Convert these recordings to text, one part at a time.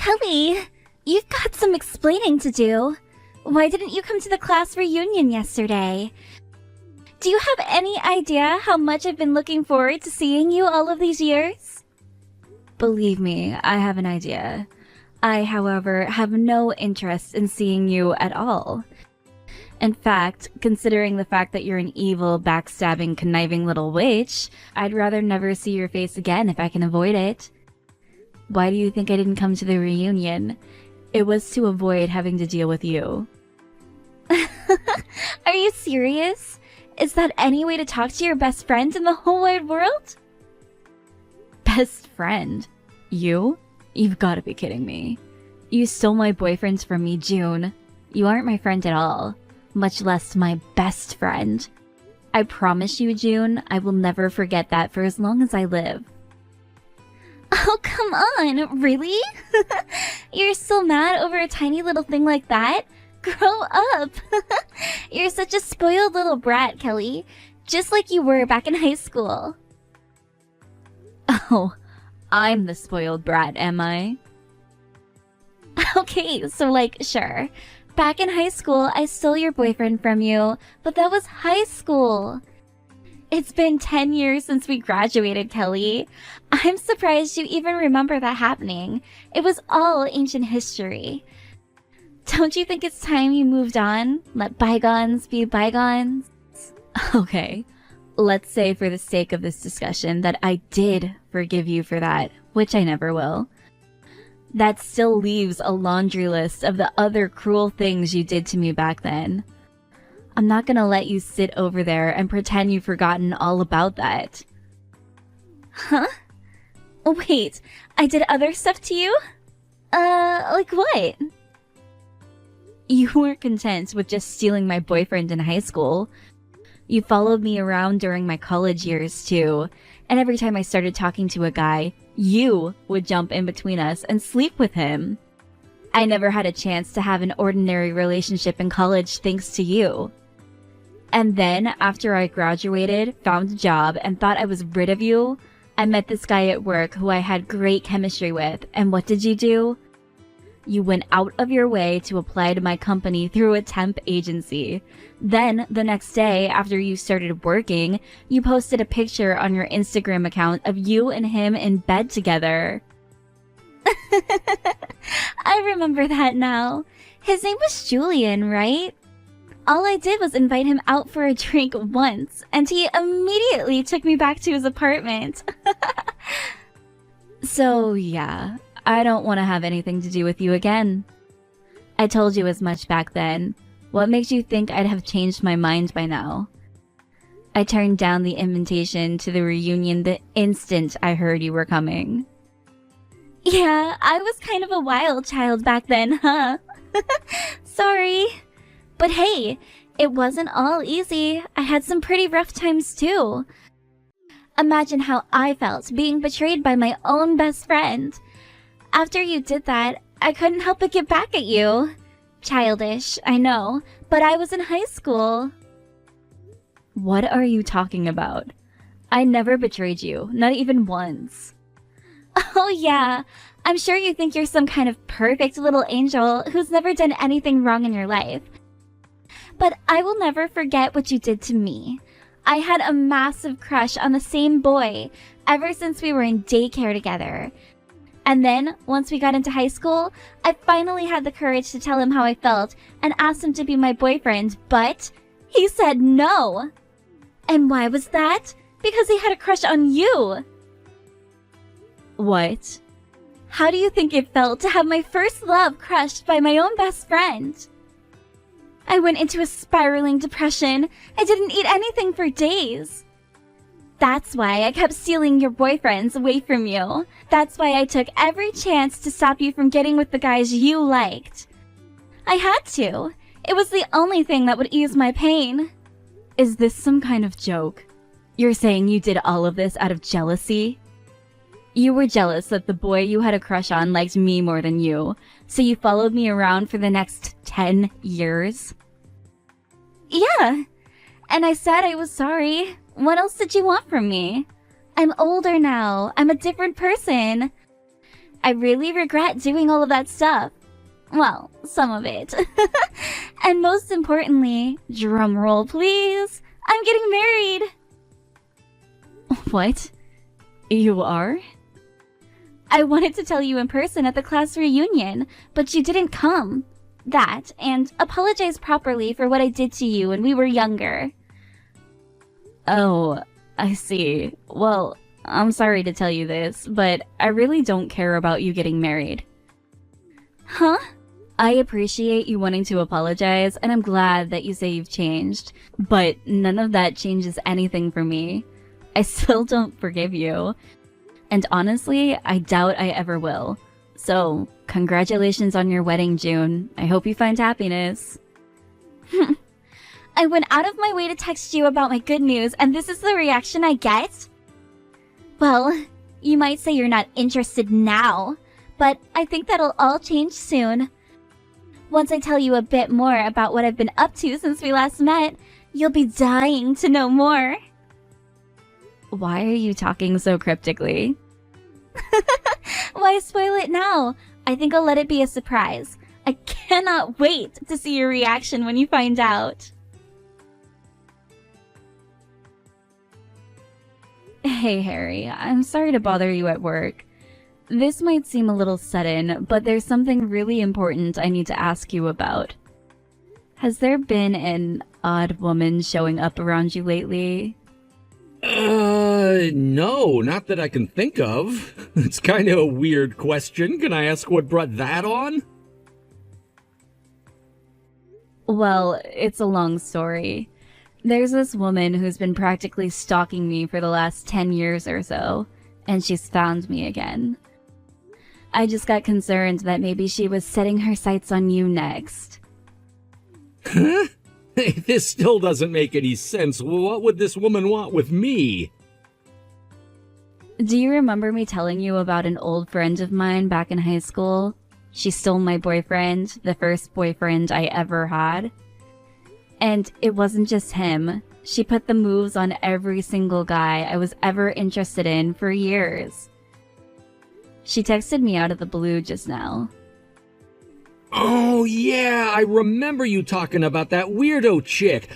Kelly, you've got some explaining to do. Why didn't you come to the class reunion yesterday? Do you have any idea how much I've been looking forward to seeing you all of these years? Believe me, I have an idea. I, however, have no interest in seeing you at all. In fact, considering the fact that you're an evil, backstabbing, conniving little witch, I'd rather never see your face again if I can avoid it. Why do you think I didn't come to the reunion? It was to avoid having to deal with you. Are you serious? Is that any way to talk to your best friend in the whole wide world? Best friend? You? You've got to be kidding me. You stole my boyfriend from me, June. You aren't my friend at all, much less my best friend. I promise you, June, I will never forget that for as long as I live. Oh, come on, really? You're still mad over a tiny little thing like that? Grow up! You're such a spoiled little brat, Kelly. Just like you were back in high school. Oh, I'm the spoiled brat, am I? Okay, so sure. Back in high school, I stole your boyfriend from you, but that was high school. It's been 10 years since we graduated, Kelly. I'm surprised you even remember that happening. It was all ancient history. Don't you think it's time you moved on? Let bygones be bygones? Okay, let's say for the sake of this discussion that I did forgive you for that, which I never will. That still leaves a laundry list of the other cruel things you did to me back then. I'm not gonna let you sit over there and pretend you've forgotten all about that. Huh? Wait, I did other stuff to you? Like what? You weren't content with just stealing my boyfriend in high school. You followed me around during my college years too, and every time I started talking to a guy, you would jump in between us and sleep with him. I never had a chance to have an ordinary relationship in college thanks to you. And then, after I graduated, found a job, and thought I was rid of you, I met this guy at work who I had great chemistry with, and what did you do? You went out of your way to apply to my company through a temp agency. Then, the next day, after you started working, you posted a picture on your Instagram account of you and him in bed together. I remember that now. His name was Julian, right? All I did was invite him out for a drink once, and he immediately took me back to his apartment. So, yeah, I don't want to have anything to do with you again. I told you as much back then. What makes you think I'd have changed my mind by now? I turned down the invitation to the reunion the instant I heard you were coming. Yeah, I was kind of a wild child back then, huh? Sorry. But hey, it wasn't all easy. I had some pretty rough times too. Imagine how I felt being betrayed by my own best friend. After you did that, I couldn't help but get back at you. Childish, I know, but I was in high school. What are you talking about? I never betrayed you, not even once. Oh yeah, I'm sure you think you're some kind of perfect little angel who's never done anything wrong in your life. But I will never forget what you did to me. I had a massive crush on the same boy ever since we were in daycare together. And then, once we got into high school, I finally had the courage to tell him how I felt and asked him to be my boyfriend, but he said no. And why was that? Because he had a crush on you. What? How do you think it felt to have my first love crushed by my own best friend? I went into a spiraling depression. I didn't eat anything for days. That's why I kept stealing your boyfriends away from you. That's why I took every chance to stop you from getting with the guys you liked. I had to. It was the only thing that would ease my pain. Is this some kind of joke? You're saying you did all of this out of jealousy? You were jealous that the boy you had a crush on liked me more than you, so you followed me around for the next 10 years? Yeah, and I said I was sorry. What else did you want from me? I'm older now. I'm a different person. I really regret doing all of that stuff. Well, some of it. And most importantly, drum roll please, I'm getting married! What? You are? I wanted to tell you in person at the class reunion, but you didn't come. That, and apologize properly for what I did to you when we were younger. Oh, I see. Well, I'm sorry to tell you this, but I really don't care about you getting married. Huh? I appreciate you wanting to apologize, and I'm glad that you say you've changed, but none of that changes anything for me. I still don't forgive you. And honestly, I doubt I ever will. So, congratulations on your wedding, June. I hope you find happiness. I went out of my way to text you about my good news, and this is the reaction I get? Well, you might say you're not interested now, but I think that'll all change soon. Once I tell you a bit more about what I've been up to since we last met, you'll be dying to know more. Why are you talking so cryptically? Why spoil it now? I think I'll let it be a surprise. I cannot wait to see your reaction when you find out. Hey Harry, I'm sorry to bother you at work. This might seem a little sudden, but there's something really important I need to ask you about. Has there been an odd woman showing up around you lately? No, not that I can think of. It's kind of a weird question. Can I ask what brought that on? Well, it's a long story. There's this woman who's been practically stalking me for the last 10 years or so, and she's found me again. I just got concerned that maybe she was setting her sights on you next. Huh? Hey, this still doesn't make any sense. What would this woman want with me? Do you remember me telling you about an old friend of mine back in high school? She stole my boyfriend, the first boyfriend I ever had. And it wasn't just him. She put the moves on every single guy I was ever interested in for years. She texted me out of the blue just now. Oh yeah, I remember you talking about that weirdo chick.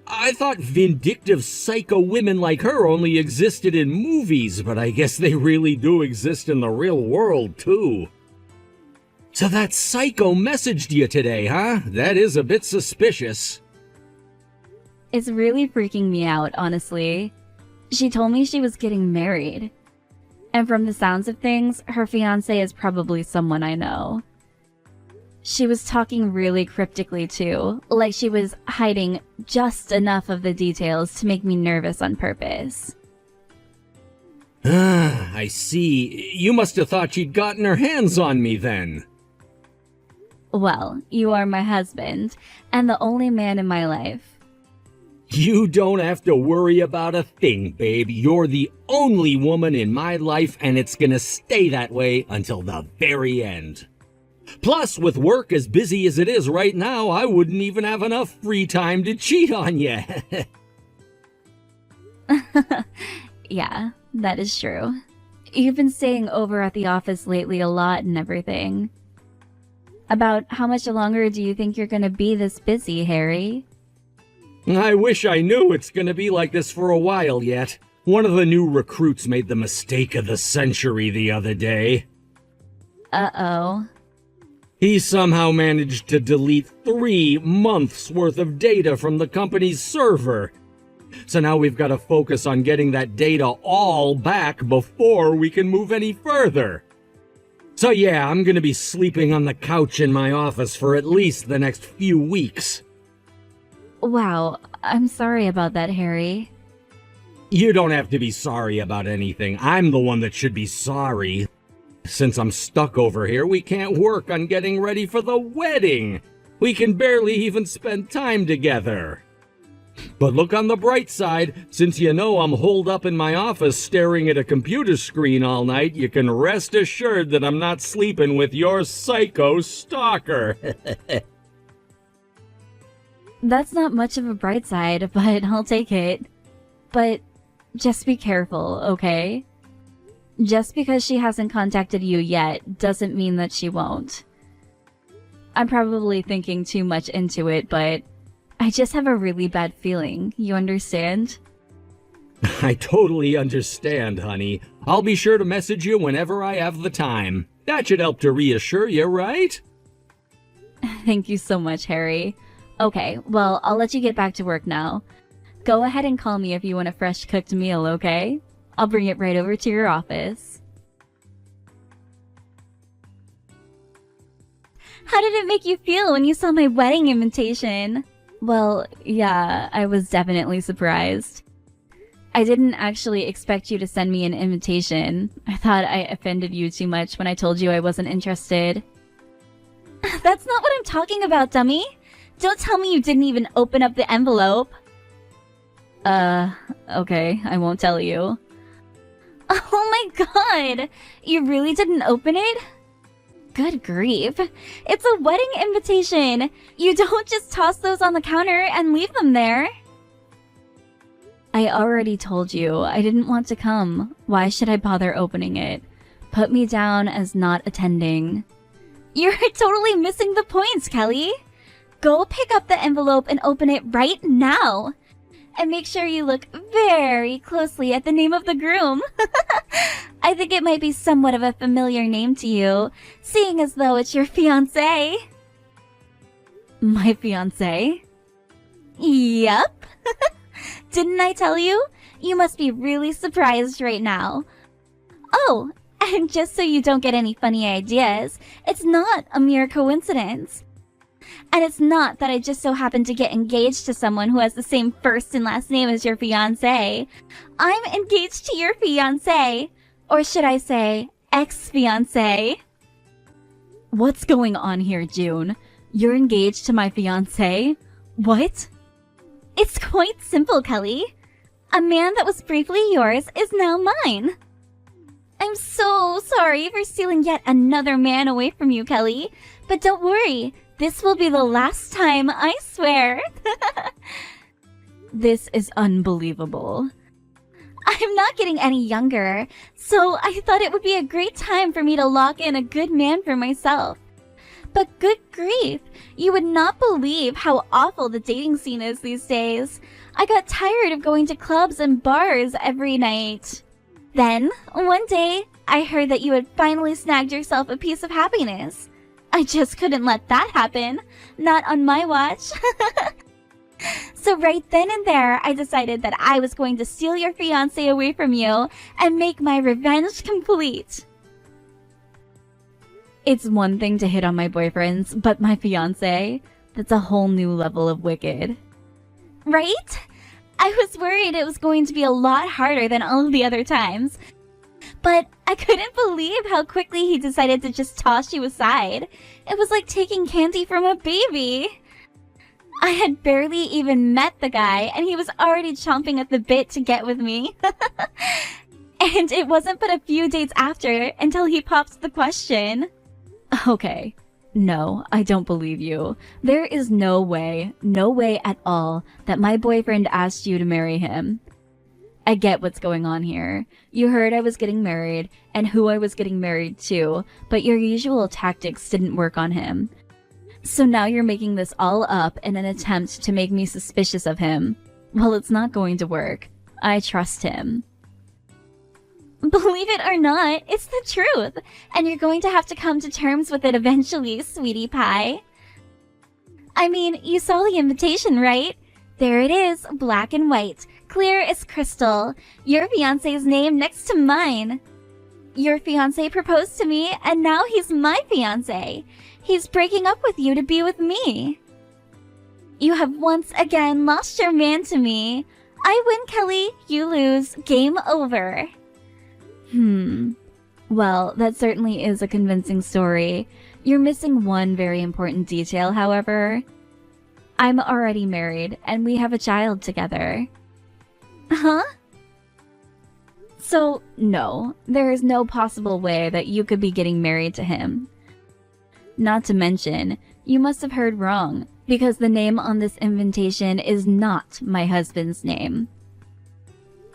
I thought vindictive psycho women like her only existed in movies, but I guess they really do exist in the real world too. So that psycho messaged you today, huh? That is a bit suspicious. It's really freaking me out, honestly. She told me she was getting married. And from the sounds of things, her fiancé is probably someone I know. She was talking really cryptically too, like she was hiding just enough of the details to make me nervous on purpose. Ah, I see. You must have thought she'd gotten her hands on me then. Well, you are my husband, and the only man in my life. You don't have to worry about a thing, babe. You're the only woman in my life, and it's gonna stay that way until the very end. Plus, with work as busy as it is right now, I wouldn't even have enough free time to cheat on you. Yeah, that is true. You've been staying over at the office lately a lot and everything. About how much longer do you think you're gonna be this busy, Harry? I wish I knew it's gonna be like this for a while yet. One of the new recruits made the mistake of the century the other day. Uh-oh. He somehow managed to delete 3 months worth of data from the company's server. So now we've got to focus on getting that data all back before we can move any further. So yeah, I'm gonna be sleeping on the couch in my office for at least the next few weeks. Wow, I'm sorry about that, Harry. You don't have to be sorry about anything. I'm the one that should be sorry. Since I'm stuck over here, we can't work on getting ready for the wedding. We can barely even spend time together. But look on the bright side. Since you know I'm holed up in my office staring at a computer screen all night, you can rest assured that I'm not sleeping with your psycho stalker. That's not much of a bright side, but I'll take it. But just be careful, okay? Just because she hasn't contacted you yet doesn't mean that she won't. I'm probably thinking too much into it, but I just have a really bad feeling. You understand? I totally understand, honey. I'll be sure to message you whenever I have the time. That should help to reassure you, right? Thank you so much, Harry. Okay, well, I'll let you get back to work now. Go ahead and call me if you want a fresh cooked meal, okay? I'll bring it right over to your office. How did it make you feel when you saw my wedding invitation? Well, yeah, I was definitely surprised. I didn't actually expect you to send me an invitation. I thought I offended you too much when I told you I wasn't interested. That's not what I'm talking about, dummy. Don't tell me you didn't even open up the envelope. Okay, I won't tell you. Oh my god! You really didn't open it? Good grief. It's a wedding invitation! You don't just toss those on the counter and leave them there. I already told you I didn't want to come. Why should I bother opening it? Put me down as not attending. You're totally missing the points, Kelly. Go pick up the envelope and open it right now. And make sure you look very closely at the name of the groom. I think it might be somewhat of a familiar name to you, seeing as though it's your fiancé. My fiancé? Yep. Didn't I tell you? You must be really surprised right now. Oh, and just so you don't get any funny ideas, it's not a mere coincidence. And it's not that I just so happen to get engaged to someone who has the same first and last name as your fiancé. I'm engaged to your fiancé. Or should I say, ex-fiancé. What's going on here, June? You're engaged to my fiancé? What? It's quite simple, Kelly. A man that was briefly yours is now mine. I'm so sorry for stealing yet another man away from you, Kelly. But don't worry. This will be the last time, I swear. This is unbelievable. I'm not getting any younger, so I thought it would be a great time for me to lock in a good man for myself. But good grief, you would not believe how awful the dating scene is these days. I got tired of going to clubs and bars every night. Then, one day, I heard that you had finally snagged yourself a piece of happiness. I just couldn't let that happen. Not on my watch. So right then and there, I decided that I was going to steal your fiancé away from you and make my revenge complete. It's one thing to hit on my boyfriends, but my fiancé? That's a whole new level of wicked. Right? I was worried it was going to be a lot harder than all of the other times. But I couldn't believe how quickly he decided to just toss you aside. It was like taking candy from a baby. I had barely even met the guy, and he was already chomping at the bit to get with me. And it wasn't but a few dates after until he popped the question. Okay. No, I don't believe you. There is no way at all that my boyfriend asked you to marry him. I get what's going on here. You heard I was getting married and who I was getting married to, but your usual tactics didn't work on him. So now you're making this all up in an attempt to make me suspicious of him. Well, it's not going to work. I trust him. Believe it or not, it's the truth. And you're going to have to come to terms with it eventually, sweetie pie. I mean, you saw the invitation, right? There it is, black and white, clear as crystal. Your fiancé's name next to mine. Your fiancé proposed to me, and now he's my fiancé. He's breaking up with you to be with me. You have once again lost your man to me. I win, Kelly. You lose. Game over. Well, that certainly is a convincing story. You're missing one very important detail, however. I'm already married, and we have a child together. Huh? So, no, there is no possible way that you could be getting married to him. Not to mention, you must have heard wrong, because the name on this invitation is not my husband's name.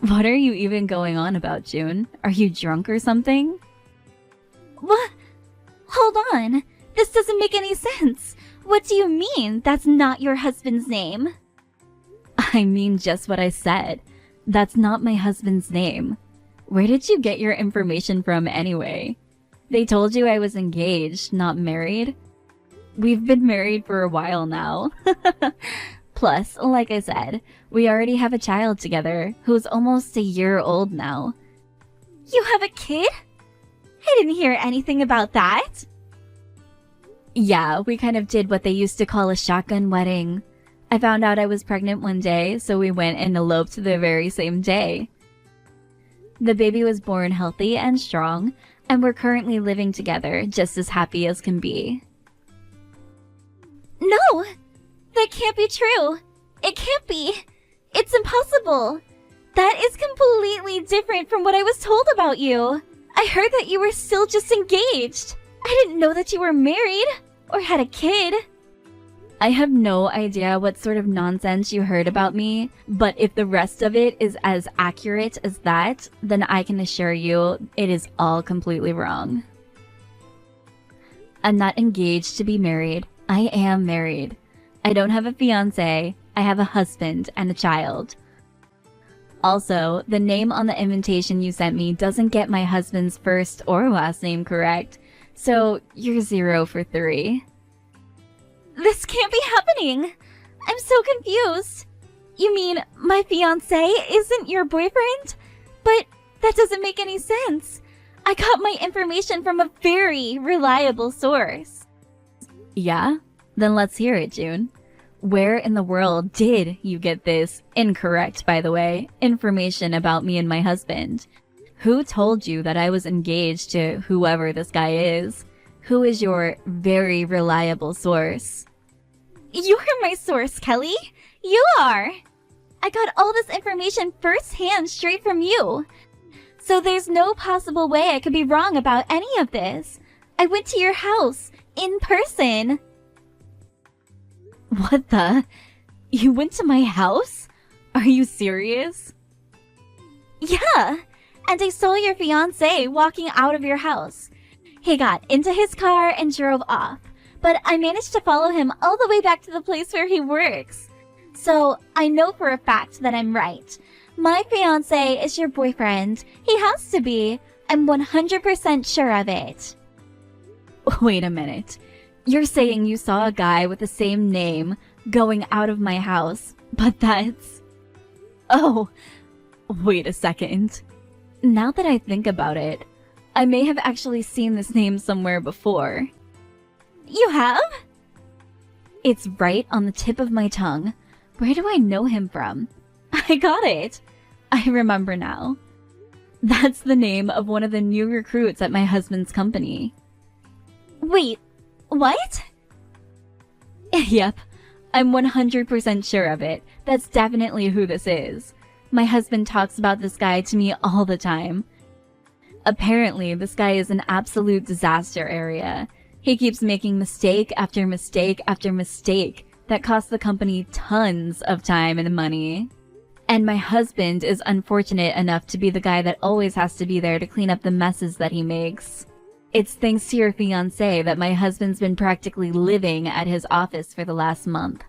What are you even going on about, June? Are you drunk or something? What? Hold on. This doesn't make any sense. What do you mean that's not your husband's name? I mean just what I said. That's not my husband's name. Where did you get your information from anyway? They told you I was engaged, not married? We've been married for a while now. Plus, like I said, we already have a child together who's almost a year old now. You have a kid? I didn't hear anything about that. Yeah, we kind of did what they used to call a shotgun wedding. I found out I was pregnant one day, so we went and eloped the very same day. The baby was born healthy and strong, and we're currently living together, just as happy as can be. No! That can't be true! It can't be! It's impossible! That is completely different from what I was told about you! I heard that you were still just engaged! I didn't know that you were married! Or had a kid! I have no idea what sort of nonsense you heard about me, but if the rest of it is as accurate as that, then I can assure you it is all completely wrong. I'm not engaged to be married. I am married. I don't have a fiancé. I have a husband and a child. Also, the name on the invitation you sent me doesn't get my husband's first or last name correct, so you're 0 for 3. This can't be happening! I'm so confused! You mean my fiancé isn't your boyfriend? But that doesn't make any sense. I got my information from a very reliable source. Yeah? Then let's hear it, June. Where in the world did you get this, incorrect by the way, information about me and my husband? Who told you that I was engaged to whoever this guy is? Who is your very reliable source? You're my source, Kelly. You are. I got all this information firsthand straight from you. So there's no possible way I could be wrong about any of this. I went to your house, in person. What the? You went to my house? Are you serious? Yeah, and I saw your fiancé walking out of your house. He got into his car and drove off, but I managed to follow him all the way back to the place where he works. So I know for a fact that I'm right. My fiancé is your boyfriend. He has to be. I'm 100% sure of it. Wait a minute. You're saying you saw a guy with the same name going out of my house, but that's... Oh, wait a second. Now that I think about it, I may have actually seen this name somewhere before. You have? It's right on the tip of my tongue. Where do I know him from? I got it. I remember now. That's the name of one of the new recruits at my husband's company. Wait, what? Yep, I'm 100% sure of it. That's definitely who this is. My husband talks about this guy to me all the time. Apparently, this guy is an absolute disaster area. He keeps making mistake after mistake after mistake that costs the company tons of time and money. And my husband is unfortunate enough to be the guy that always has to be there to clean up the messes that he makes. It's thanks to your fiancé that my husband's been practically living at his office for the last month.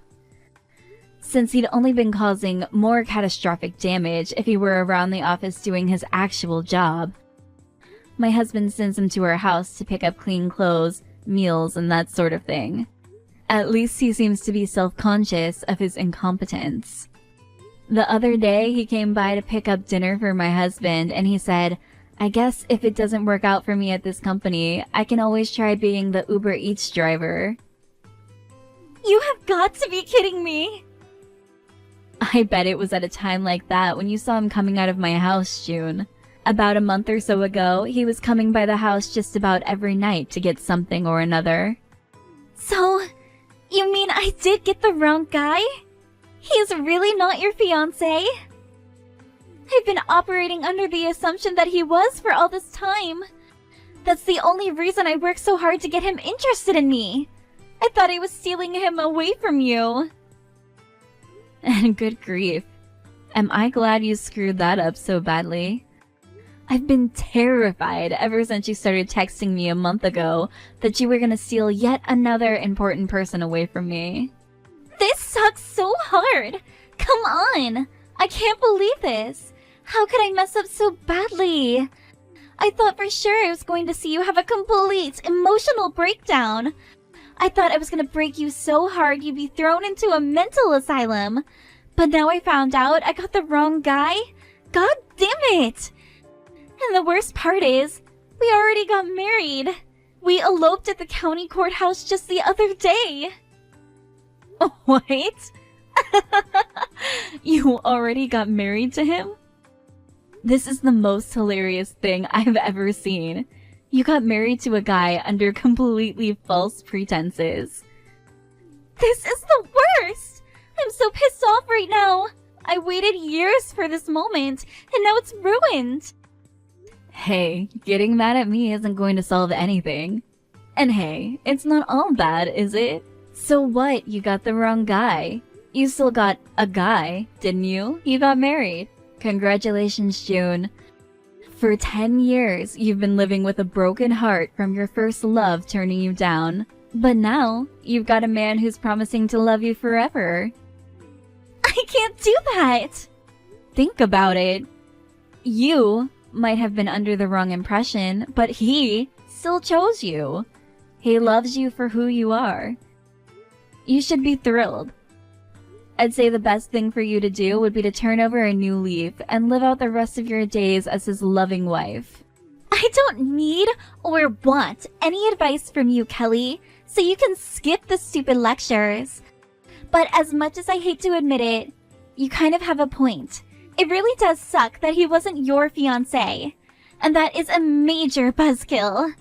Since he'd only been causing more catastrophic damage if he were around the office doing his actual job, my husband sends him to our house to pick up clean clothes, meals, and that sort of thing. At least he seems to be self-conscious of his incompetence. The other day, he came by to pick up dinner for my husband, and he said, I guess if it doesn't work out for me at this company, I can always try being the Uber Eats driver. You have got to be kidding me! I bet it was at a time like that when you saw him coming out of my house, June. About a month or so ago, he was coming by the house just about every night to get something or another. So, you mean I did get the wrong guy? He's really not your fiancé? I've been operating under the assumption that he was for all this time. That's the only reason I worked so hard to get him interested in me. I thought I was stealing him away from you. And good grief. Am I glad you screwed that up so badly? I've been terrified ever since you started texting me a month ago that you were gonna steal yet another important person away from me. This sucks so hard! Come on! I can't believe this! How could I mess up so badly? I thought for sure I was going to see you have a complete emotional breakdown. I thought I was gonna break you so hard you'd be thrown into a mental asylum. But now I found out I got the wrong guy? God damn it! And the worst part is, we already got married. We eloped at the county courthouse just the other day. What? You already got married to him? This is the most hilarious thing I've ever seen. You got married to a guy under completely false pretenses. This is the worst! I'm so pissed off right now. I waited years for this moment, and now it's ruined. Hey, getting mad at me isn't going to solve anything. And hey, it's not all bad, is it? So what, you got the wrong guy? You still got a guy, didn't you? You got married. Congratulations, June. For 10 years, you've been living with a broken heart from your first love turning you down. But now, you've got a man who's promising to love you forever. I can't do that! Think about it. You might have been under the wrong impression, but he still chose you. He loves you for who you are. You should be thrilled. I'd say the best thing for you to do would be to turn over a new leaf and live out the rest of your days as his loving wife. I don't need or want any advice from you, Kelly, so you can skip the stupid lectures. But as much as I hate to admit it, you kind of have a point. It really does suck that he wasn't your fiancé, and that is a major buzzkill.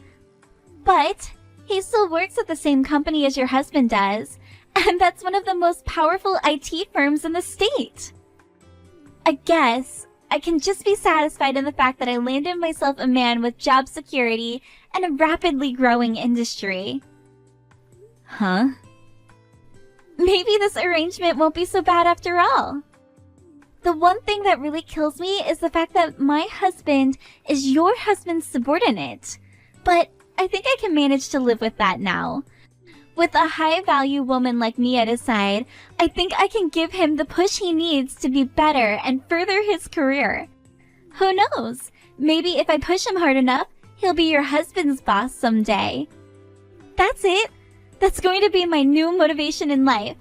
But he still works at the same company as your husband does, and that's one of the most powerful IT firms in the state. I guess I can just be satisfied in the fact that I landed myself a man with job security and a rapidly growing industry. Huh? Maybe this arrangement won't be so bad after all. The one thing that really kills me is the fact that my husband is your husband's subordinate. But I think I can manage to live with that now. With a high-value woman like me at his side, I think I can give him the push he needs to be better and further his career. Who knows? Maybe if I push him hard enough, he'll be your husband's boss someday. That's it. That's going to be my new motivation in life.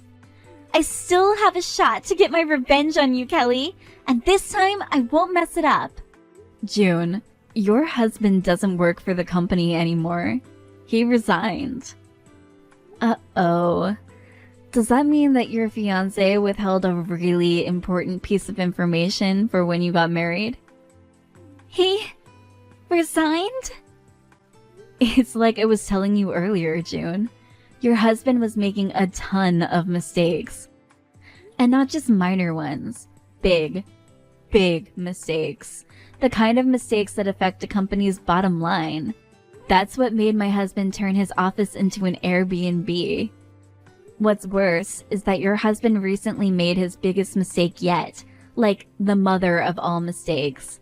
I still have a shot to get my revenge on you, Kelly, and this time I won't mess it up. June, your husband doesn't work for the company anymore. He resigned. Uh-oh. Does that mean that your fiancé withheld a really important piece of information for when you got married? He resigned? It's like I was telling you earlier, June. Your husband was making a ton of mistakes. And not just minor ones. Big mistakes. The kind of mistakes that affect a company's bottom line. That's what made my husband turn his office into an Airbnb. What's worse is that your husband recently made his biggest mistake yet. Like the mother of all mistakes.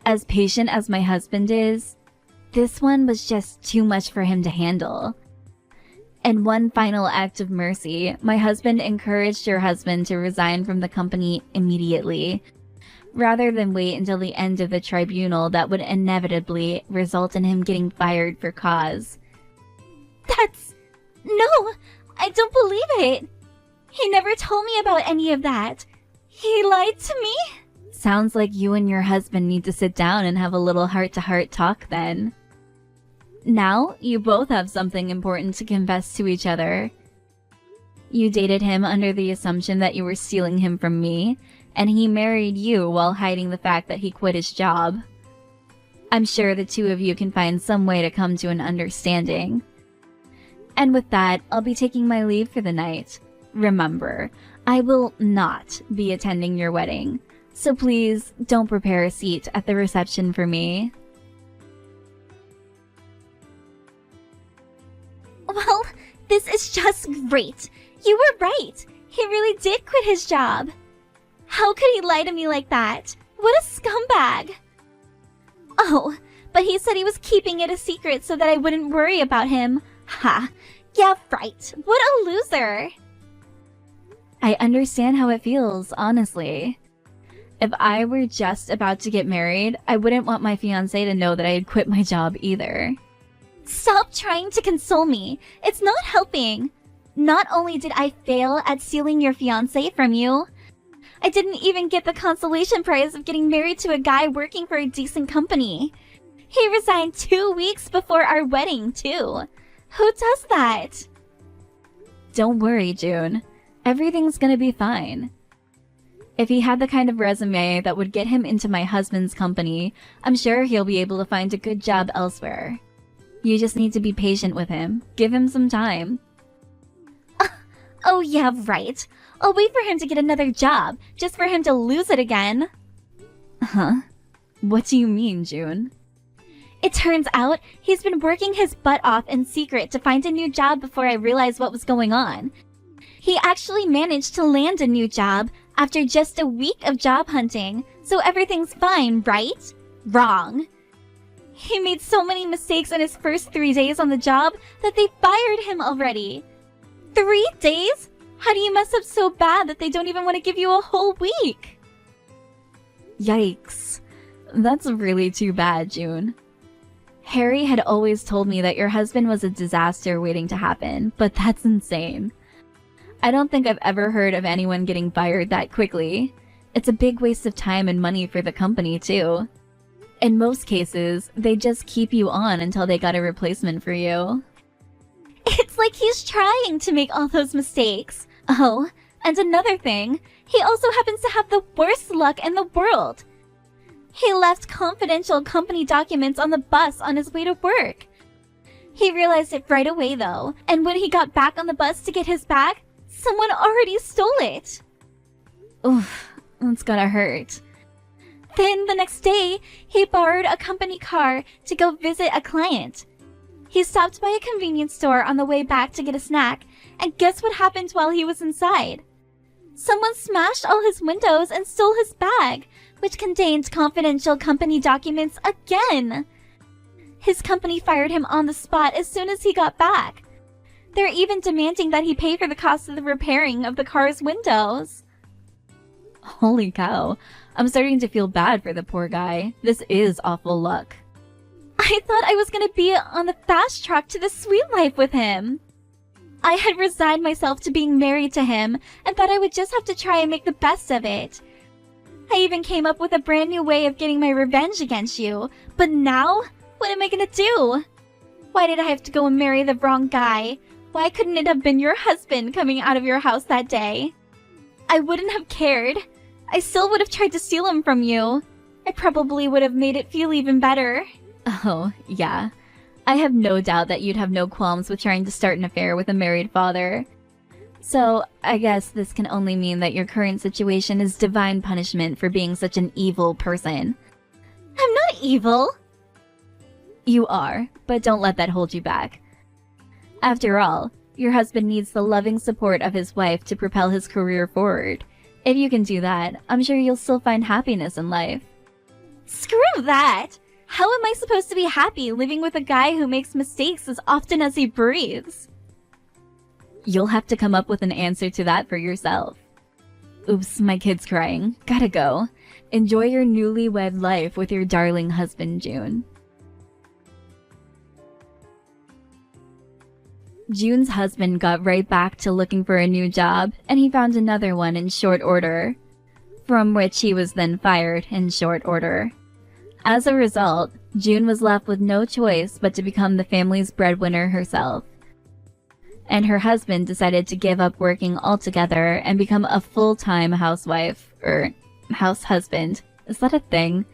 As patient as my husband is, this one was just too much for him to handle. In one final act of mercy, my husband encouraged your husband to resign from the company immediately, rather than wait until the end of the tribunal that would inevitably result in him getting fired for cause. No, I don't believe it. He never told me about any of that. He lied to me? Sounds like you and your husband need to sit down and have a little heart-to-heart talk then. Now, you both have something important to confess to each other. You dated him under the assumption that you were stealing him from me, and he married you while hiding the fact that he quit his job. I'm sure the two of you can find some way to come to an understanding. And with that, I'll be taking my leave for the night. Remember, I will not be attending your wedding, so please don't prepare a seat at the reception for me. Well, this is just great. You were right. He really did quit his job. How could he lie to me like that? What a scumbag! Oh, but he said he was keeping it a secret so that I wouldn't worry about him. Ha! Yeah, right. What a loser! I understand how it feels, honestly. If I were just about to get married, I wouldn't want my fiancé to know that I had quit my job either. Stop trying to console me. It's not helping. Not only did I fail at stealing your fiancé from you, I didn't even get the consolation prize of getting married to a guy working for a decent company. He resigned 2 weeks before our wedding, too. Who does that? Don't worry, June. Everything's gonna be fine. If he had the kind of resume that would get him into my husband's company, I'm sure he'll be able to find a good job elsewhere. You just need to be patient with him. Give him some time. Oh yeah, right. I'll wait for him to get another job, just for him to lose it again. Huh? What do you mean, June? It turns out he's been working his butt off in secret to find a new job before I realized what was going on. He actually managed to land a new job after just a week of job hunting, so everything's fine, right? Wrong. He made so many mistakes in his first 3 days on the job that they fired him already. 3 days? How do you mess up so bad that they don't even want to give you a whole week? Yikes. That's really too bad, June. Harry had always told me that your husband was a disaster waiting to happen, but that's insane. I don't think I've ever heard of anyone getting fired that quickly. It's a big waste of time and money for the company, too. In most cases, they just keep you on until they got a replacement for you. It's like he's trying to make all those mistakes. Oh, and another thing, he also happens to have the worst luck in the world. He left confidential company documents on the bus on his way to work. He realized it right away, though, and when he got back on the bus to get his bag, someone already stole it. Oof, that's gotta hurt. Then the next day, he borrowed a company car to go visit a client. He stopped by a convenience store on the way back to get a snack, and guess what happened while he was inside? Someone smashed all his windows and stole his bag, which contained confidential company documents again. His company fired him on the spot as soon as he got back. They're even demanding that he pay for the cost of the repairing of the car's windows. Holy cow. I'm starting to feel bad for the poor guy. This is awful luck. I thought I was gonna be on the fast track to the sweet life with him. I had resigned myself to being married to him and thought I would just have to try and make the best of it. I even came up with a brand new way of getting my revenge against you. But now, what am I gonna do? Why did I have to go and marry the wrong guy? Why couldn't it have been your husband coming out of your house that day? I wouldn't have cared. I still would have tried to steal him from you. I probably would have made it feel even better. Oh, yeah. I have no doubt that you'd have no qualms with trying to start an affair with a married father. So, I guess this can only mean that your current situation is divine punishment for being such an evil person. I'm not evil! You are, but don't let that hold you back. After all, your husband needs the loving support of his wife to propel his career forward. If you can do that, I'm sure you'll still find happiness in life. Screw that! How am I supposed to be happy living with a guy who makes mistakes as often as he breathes? You'll have to come up with an answer to that for yourself. Oops, my kid's crying. Gotta go. Enjoy your newlywed life with your darling husband, June. June's husband got right back to looking for a new job, and he found another one in short order, from which he was then fired in short order. As a result, June was left with no choice but to become the family's breadwinner herself. And her husband decided to give up working altogether and become a full-time housewife, or house husband. Is that a thing?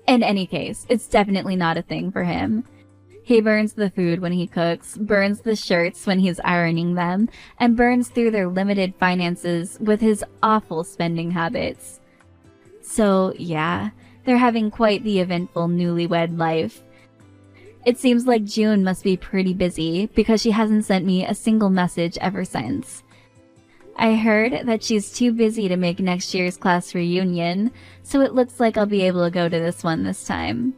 In any case, it's definitely not a thing for him. He burns the food when he cooks, burns the shirts when he's ironing them, and burns through their limited finances with his awful spending habits. So, yeah, they're having quite the eventful newlywed life. It seems like June must be pretty busy because she hasn't sent me a single message ever since. I heard that she's too busy to make next year's class reunion, so it looks like I'll be able to go to this one this time.